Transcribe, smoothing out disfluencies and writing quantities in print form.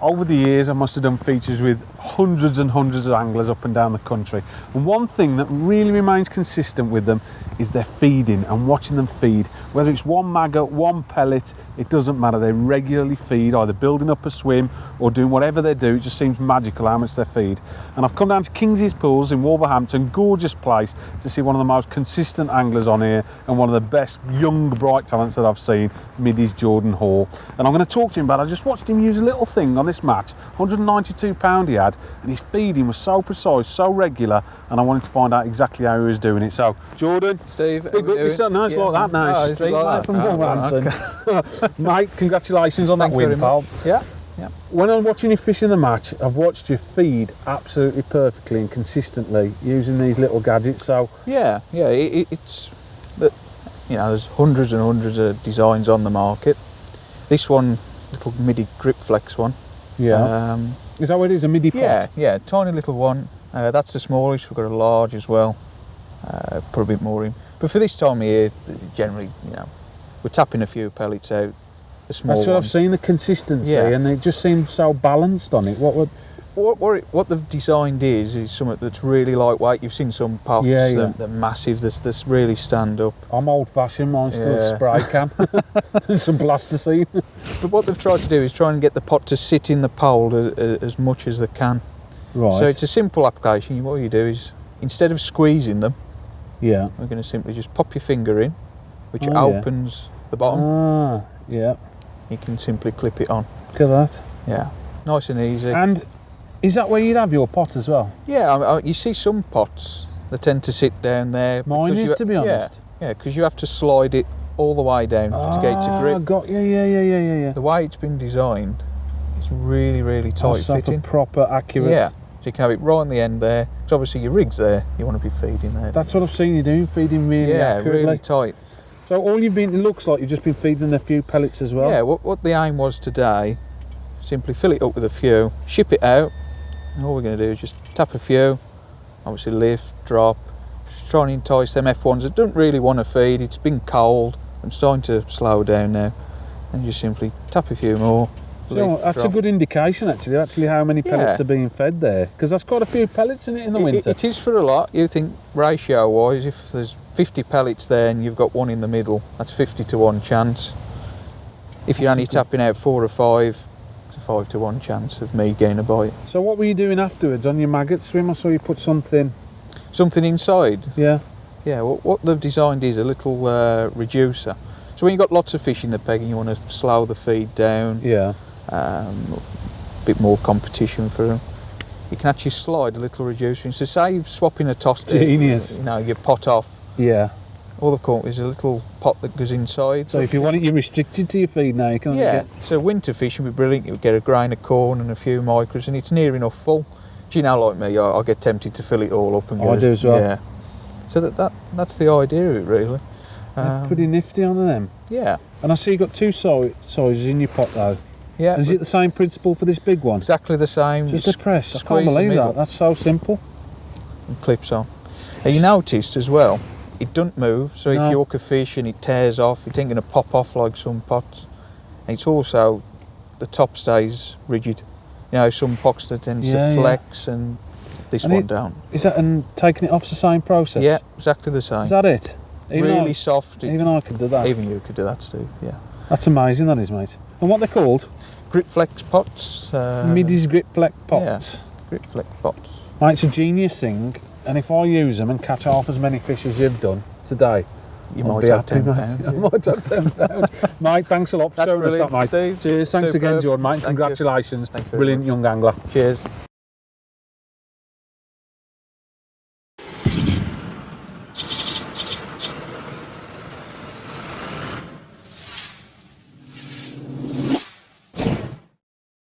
over the years I must have done features with hundreds and hundreds of anglers up and down the country, and one thing that really remains consistent with them is their feeding and watching them feed. Whether it's one maggot, one pellet, it doesn't matter. They regularly feed, either building up a swim or doing whatever they do. It just seems magical how much they feed. And I've come down to Kingsley's Pools in Wolverhampton, gorgeous place, to see one of the most consistent anglers on here and one of the best young bright talents that I've seen, Middy's Jordan Hall. And I'm going to talk to him about it. I just watched him use a little thing on this match, 192 pound he had, and his feeding was so precise, so regular, and I wanted to find out exactly how he was doing it. So, Jordan, Steve, big up yourself. Nice like that now, Steve, like from Wolverhampton. Mate, congratulations on that win, pal. Yeah. When I'm watching you fishing the match, I've watched you feed absolutely perfectly and consistently using these little gadgets. So it's that, you know, there's hundreds and hundreds of designs on the market. This one, little Middy grip flex one. Yeah. Is that what it is? A Middy pot? Yeah, tiny little one. That's the smallest. We've got a large as well. Put a bit more in. But for this time of year, generally, you know, we're tapping a few pellets out. The small That's what one. I've seen, the consistency, and it just seems so balanced on it. What they've designed is something that's really lightweight. You've seen some pots, they're massive, this really stand up. I'm old fashioned, mine's still a spray can and some plasticine. But what they've tried to do is try and get the pot to sit in the pole as much as they can. Right. So it's a simple application. What you do is, instead of squeezing them, we're going to simply just pop your finger in, which opens the bottom. You can simply clip it on. Look at that. Yeah, nice and easy. And is that where you'd have your pot as well? Yeah, you see some pots, they tend to sit down there. Mine is, to be honest. Yeah, because you have to slide it all the way down to get it to grip. Yeah. The way it's been designed, it's really, really tight fitting. Proper, accurate. Yeah, so you can have it right on the end there. Because obviously your rig's there, you want to be feeding there. That's what I've seen you doing, feeding really accurately. Yeah, really tight. So it looks like you've just been feeding a few pellets as well. Yeah, what the aim was today, simply fill it up with a few, ship it out, and all we're going to do is just tap a few, obviously lift, drop, just try and entice them F1s that don't really want to feed. It's been cold, I'm starting to slow down now, and just simply tap a few more. So that's a good indication actually how many pellets are being fed there, because that's quite a few pellets in it in the winter. It is for a lot. You think ratio wise, if there's 50 pellets there and you've got one in the middle, that's 50 to 1 chance. If you're only tapping out 4 or 5, it's a 5 to 1 chance of me getting a bite. So what were you doing afterwards on your maggot swim? I saw you put something inside. Yeah What they've designed is a little reducer, so when you've got lots of fish in the peg and you want to slow the feed down, a bit more competition for them, you can actually slide a little reducer in. So say you're swapping a toss, genius, your pot off, all they've got is a little pot that goes inside. So if you want it, you're restricted to your feed now. You can So winter fishing would be brilliant. You would get a grain of corn and a few micros, and it's near enough full. Do you know, like me, I get tempted to fill it all up and go. I do as well. Yeah. So that's the idea of it, really. They're pretty nifty on them. Yeah. And I see you've got two sizes in your pot though. Yeah. And is it the same principle for this big one? Exactly the same. Just a press. I can't believe that. That's so simple. And clips on. And you noticed as well, it doesn't move. So if you hook a fish and it tears off, it ain't going to pop off like some pots. And it's also, the top stays rigid. You know, some pots that tend to flex and this one don't. Is that, and taking it off's the same process? Yeah, exactly the same. Is that it? Really soft. Even I could do that. Even you could do that, Steve, yeah. That's amazing, that is, mate. And what they're called? Grip flex pots. Middy's grip flex pots. Yeah, grip flex pots. Mate, it's a genius thing, and if I use them and catch half as many fish as you've done today, you might have £10. I might have £10. Mate, thanks a lot for showing us that, mate. Steve. Cheers, thanks again, Jordan, mate. Congratulations. Brilliant young angler. Cheers.